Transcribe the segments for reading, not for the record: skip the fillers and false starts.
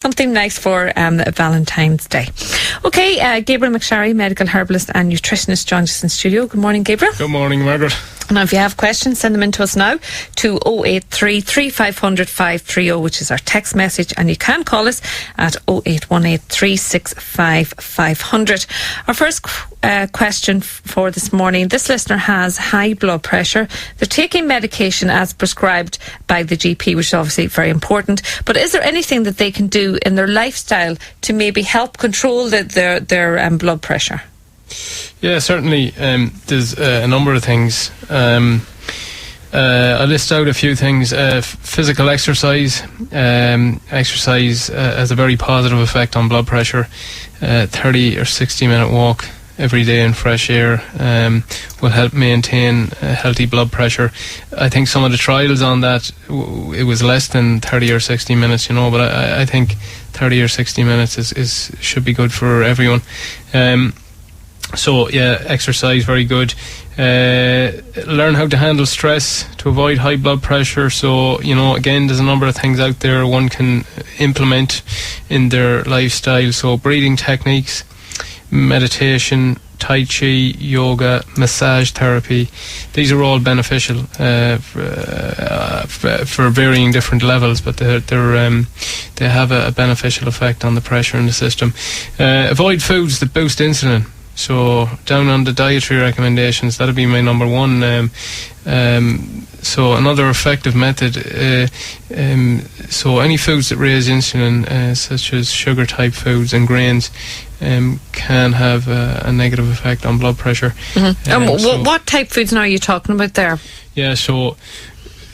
Something nice for Valentine's Day. Okay, Gabriel McSharry, medical herbalist and nutritionist, joins us in studio. Good morning, Gabriel. Good morning, Margaret. Now, if you have questions, send them in to us now to 083 3500 530, which is our text message, and you can call us at 0818 365 500. Our first question for this morning. This listener has high blood pressure. They're taking medication as prescribed by the GP, which is obviously very important. But is there anything that they can do in their lifestyle to maybe help control their blood pressure? Yeah, certainly. There's a number of things. I list out a few things. Physical exercise. Exercise has a very positive effect on blood pressure. 30 or 60 minute walk every day in fresh air will help maintain a healthy blood pressure. I think some of the trials on that, it was less than 30 or 60 minutes, but I think 30 or 60 minutes should be good for everyone. So yeah, exercise, very good. Learn how to handle stress to avoid high blood pressure. So, again, there's a number of things out there one can implement in their lifestyle. So breathing techniques, meditation, Tai Chi, yoga, massage therapy. These are all beneficial for varying different levels, but they have a beneficial effect on the pressure in the system. Avoid foods that boost insulin. So down on the dietary recommendations, that'll be my number one. So another effective method, so any foods that raise insulin, such as sugar type foods and grains, can have a negative effect on blood pressure. Mm-hmm. What type foods now are you talking about there? Yeah, so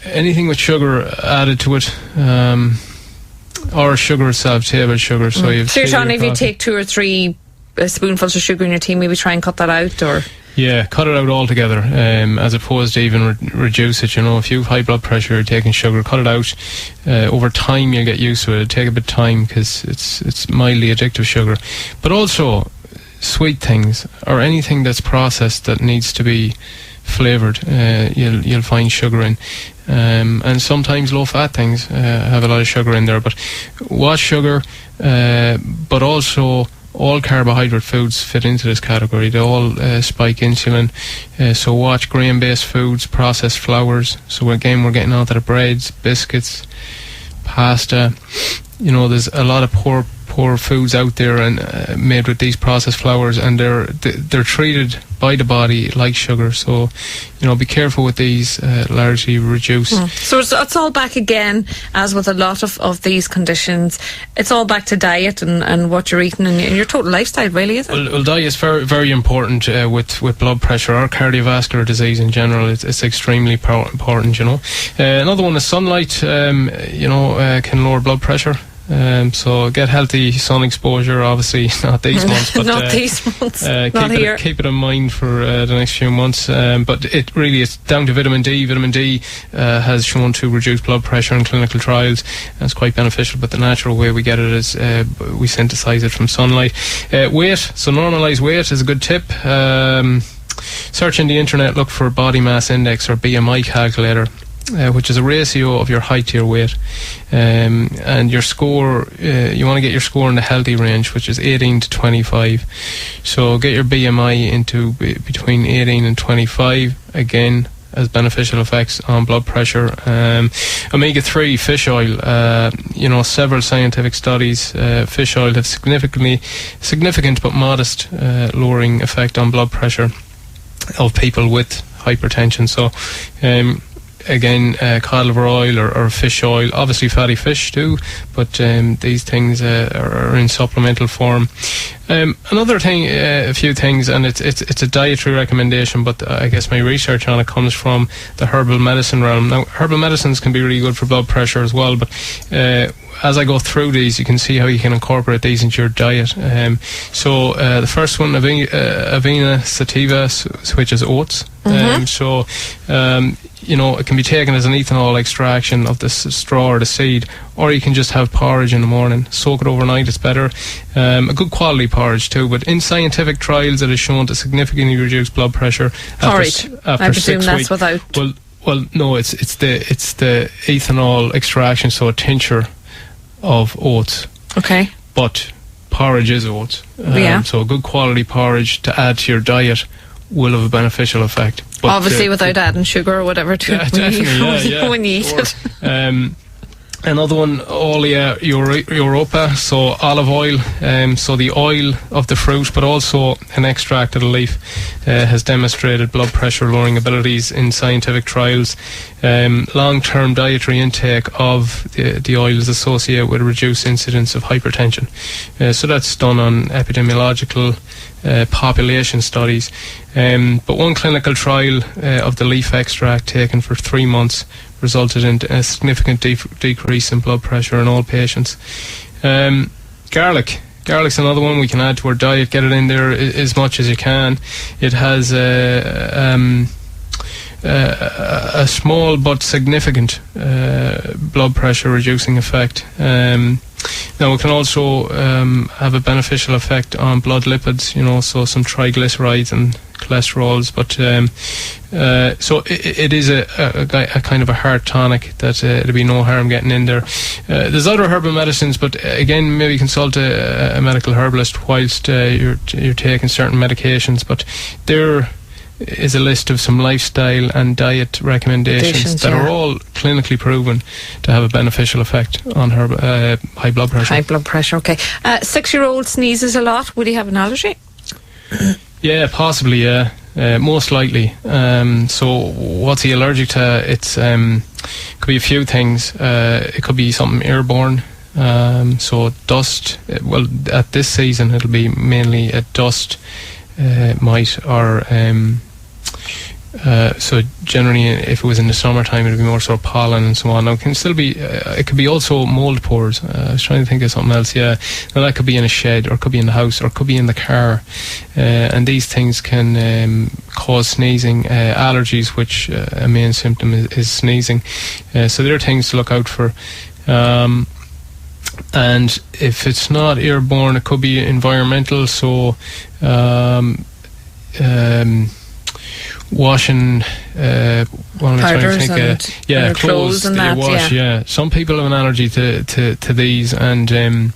anything with sugar added to it, or sugar itself, table sugar. So you're talking if you take 2 or 3 spoonfuls of sugar in your tea, maybe try and cut that out, or? Yeah, cut it out altogether, as opposed to even reduce it. If you have high blood pressure, you're taking sugar, cut it out. Over time, you'll get used to it. It'll take a bit of time because it's mildly addictive sugar. But also, sweet things or anything that's processed that needs to be flavoured, you'll find sugar in. And sometimes low-fat things have a lot of sugar in there. But watch sugar, but also all carbohydrate foods fit into this category. They all spike insulin. So watch grain-based foods, processed flours. So again, we're getting onto the breads, biscuits, pasta. There's a lot of poor foods out there and made with these processed flours, and they're treated by the body like sugar. So be careful with these. Largely reduce. So it's all back again, as with a lot of these conditions. It's all back to diet and what you're eating and your total lifestyle, really, is it? Well, diet is very, very important with blood pressure or cardiovascular disease in general. It's extremely important. Another one is sunlight. Can lower blood pressure. So get healthy sun exposure, obviously not these months, but not these months, not here. Keep it in mind for the next few months. But it's down to vitamin D. Vitamin D has shown to reduce blood pressure in clinical trials, and it's quite beneficial. But the natural way we get it is we synthesize it from sunlight. Weight, so normalize weight is a good tip. Search in the internet, look for body mass index or BMI calculator, which is a ratio of your height to your weight, and your score, you want to get your score in the healthy range, which is 18 to 25. So get your BMI into between 18 and 25, again as beneficial effects on blood pressure. Omega-3 fish oil, several scientific studies, fish oil have significant but modest lowering effect on blood pressure of people with hypertension. So again, cod liver oil or fish oil, obviously fatty fish too, but these things are in supplemental form. Another thing, a few things, and it's a dietary recommendation, but I guess my research on it comes from the herbal medicine realm. Now, herbal medicines can be really good for blood pressure as well, but as I go through these, you can see how you can incorporate these into your diet. So the first one, Avena sativa, which is oats. It can be taken as an ethanol extraction of the straw or the seed, or you can just have porridge in the morning. Soak it overnight, it's better. A good quality porridge too, but in scientific trials it is shown to significantly reduce blood pressure porridge. After I presume 6 that's weeks. without. Well, no, it's the ethanol extraction, so a tincture of oats. Okay. But porridge is oats. Yeah. So a good quality porridge to add to your diet will have a beneficial effect. But obviously without adding sugar or whatever to when you eat it. Another one, Olea Europa, so olive oil, so the oil of the fruit, but also an extract of the leaf, has demonstrated blood pressure lowering abilities in scientific trials. Long-term dietary intake of the oil is associated with a reduced incidence of hypertension. So that's done on epidemiological population studies. But one clinical trial of the leaf extract taken for 3 months resulted in a significant decrease in blood pressure in all patients. Garlic's another one we can add to our diet. Get it in there as much as you can. It has a small but significant blood pressure reducing effect. Now it can also have a beneficial effect on blood lipids, so some triglycerides and cholesterols, but so it is a kind of a heart tonic that there'd be no harm getting in there. There's other herbal medicines, but again, maybe consult a medical herbalist whilst you're taking certain medications, but there is a list of some lifestyle and diet recommendations that are all clinically proven to have a beneficial effect on high blood pressure. High blood pressure, okay. 6-year-old sneezes a lot. Would he have an allergy? Yeah, possibly, yeah. Most likely. So what's he allergic to? It's could be a few things. It could be something airborne. So dust. Well, at this season, it'll be mainly a dust mite, or so generally, if it was in the summertime, it'd be more sort of pollen and so on. Now, it can still be. It could be also mold pores. I was trying to think of something else. Yeah, now that could be in a shed, or it could be in the house, or it could be in the car. And these things can cause sneezing, allergies, which a main symptom is sneezing. So there are things to look out for. And if it's not airborne, it could be environmental. So washing powders and clothes and that that, you wash. Yeah, some people have an allergy to these, and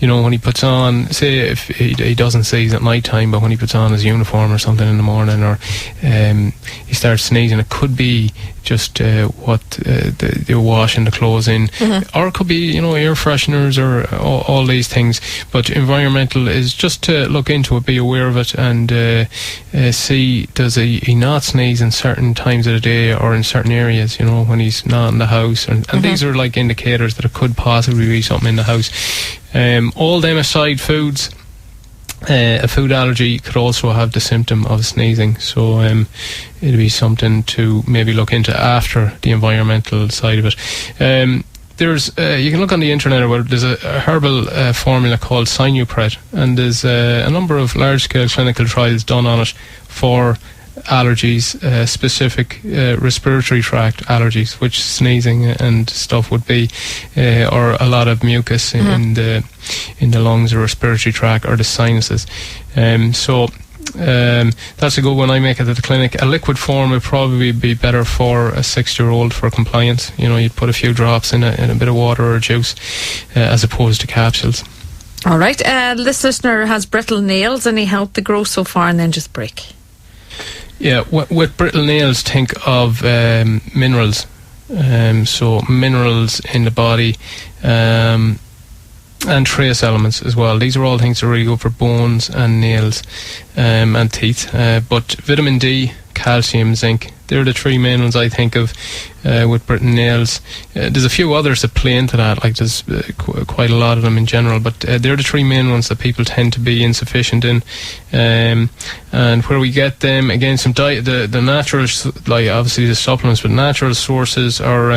when he puts on, say if he doesn't sneeze at night time, but when he puts on his uniform or something in the morning, or he starts sneezing, it could be just what they're washing the clothes in, or it could be air fresheners, or all these things. But environmental is just to look into it, be aware of it, and see, does he not sneeze in certain times of the day or in certain areas, when he's not in the house, and these are like indicators that it could possibly be something in the house. All them aside, foods, a food allergy could also have the symptom of sneezing, so it'd be something to maybe look into after the environmental side of it. There's you can look on the internet where there's a herbal formula called Sinupret, and there's a number of large-scale clinical trials done on it for allergies, specific respiratory tract allergies, which sneezing and stuff would be, or a lot of mucus in the lungs or respiratory tract or the sinuses. So that's a good one. I make it at the clinic. A liquid form would probably be better for a 6-year-old for compliance. You'd put a few drops in a bit of water or juice, as opposed to capsules. All right. This listener has brittle nails. Any help? They grow so far and then just break. Yeah, with brittle nails, think of minerals. So minerals in the body, and trace elements as well. These are all things that are really good for bones and nails, and teeth. But vitamin D, calcium, zinc, they're the 3 main ones I think of with brittle nails. There's a few others that play into that, like there's quite a lot of them in general, but they're the 3 main ones that people tend to be insufficient in. And where we get them, again, some diet, the natural, like obviously the supplements, but natural sources are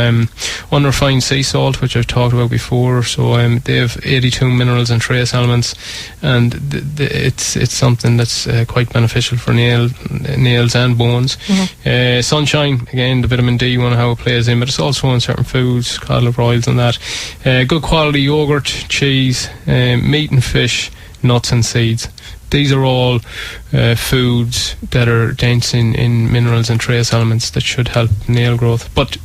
unrefined sea salt, which I've talked about before. So they have 82 minerals and trace elements, and it's something that's quite beneficial for nails and bones. Sunshine, again, the vitamin D one, how it plays in, but it's also in certain foods, cod liver oils and that. Good quality yogurt, cheese, meat and fish, nuts and seeds. These are all foods that are dense in minerals and trace elements that should help nail growth. But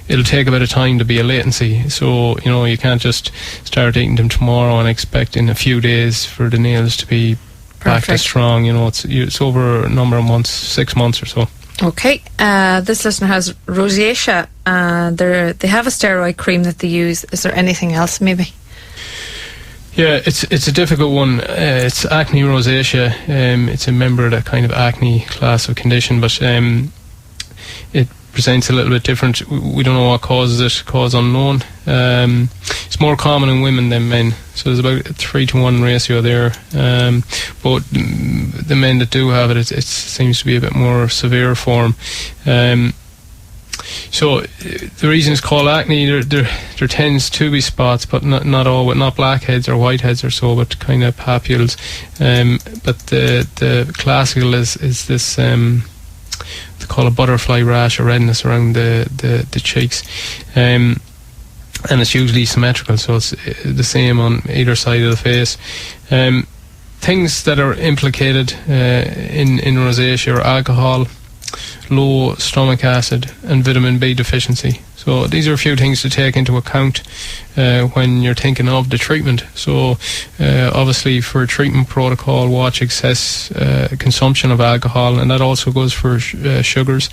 it'll take a bit of time to be a latency. So, you can't just start eating them tomorrow and expect in a few days for the nails to be back to strong. It's over a number of months, 6 months or so. Okay, this listener has rosacea. They have a steroid cream that they use. Is there anything else maybe? Yeah, it's a difficult one. It's acne rosacea. It's a member of that kind of acne class of condition, but it presents a little bit different. We don't know what causes it, cause unknown. It's more common in women than men, so there's about a 3-to-1 ratio there. But the men that do have it, it seems to be a bit more severe form. So the reason it's called acne, there tends to be spots, but not all, not blackheads or whiteheads or so, but kind of papules. But the classical is this they call a butterfly rash or redness around the cheeks, and it's usually symmetrical, so it's the same on either side of the face. Things that are implicated in rosacea are alcohol, low stomach acid and vitamin B deficiency. So these are a few things to take into account when you're thinking of the treatment. So obviously for a treatment protocol, watch excess consumption of alcohol, and that also goes for sugars,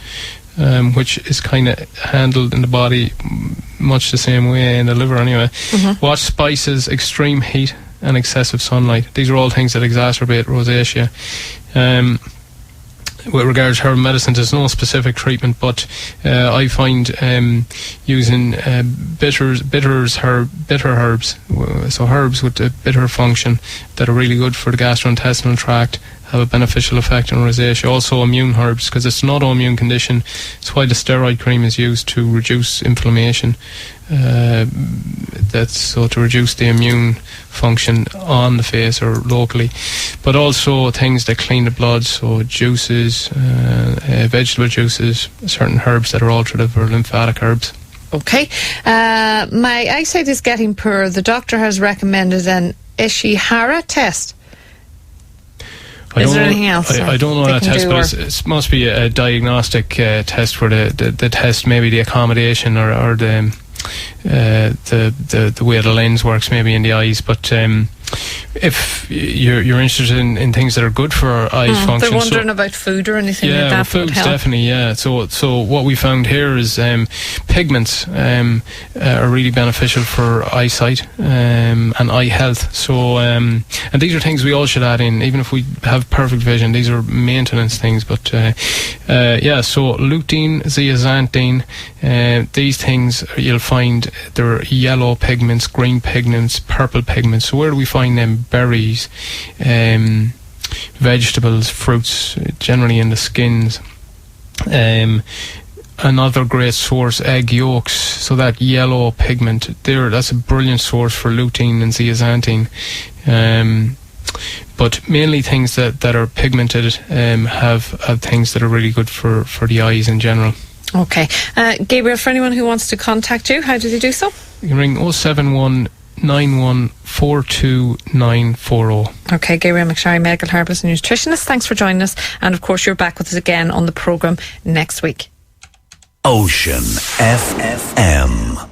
which is kind of handled in the body much the same way in the liver anyway. Mm-hmm. Watch spices, extreme heat and excessive sunlight. These are all things that exacerbate rosacea. With regards to herbal medicine, there's no specific treatment, but I find using bitter herbs, so herbs with a bitter function that are really good for the gastrointestinal tract, have a beneficial effect on rosacea. Also immune herbs, because it's an autoimmune condition. It's why the steroid cream is used to reduce inflammation. That's so to reduce the immune function on the face or locally, but also things that clean the blood, so juices, vegetable juices, certain herbs that are alterative or lymphatic herbs. Okay, my eyesight is getting poor. The doctor has recommended an Ishihara test. Is there anything else? I don't know that test, but it must be a diagnostic test where the test, maybe the accommodation or the way the lens works maybe in the eyes, but if you're interested in things that are good for eye function, they're wondering about food or anything like that. Yeah, food's definitely, yeah. So what we found here is pigments are really beneficial for eyesight and eye health. So and these are things we all should add in, even if we have perfect vision. These are maintenance things, but yeah. So lutein, zeaxanthin, these things you'll find they're yellow pigments, green pigments, purple pigments. So where do we find them? Berries, vegetables, fruits, generally in the skins. Another great source, egg yolks. So that yellow pigment there, that's a brilliant source for lutein and zeaxanthin. But mainly things that are pigmented have things that are really good for the eyes in general. Okay. Gabriel, for anyone who wants to contact you, how do they do so? You can ring 071 9142940. Okay, Gabriel McSharry, medical herbalist and nutritionist. Thanks for joining us, and of course you're back with us again on the programme next week. Ocean FM.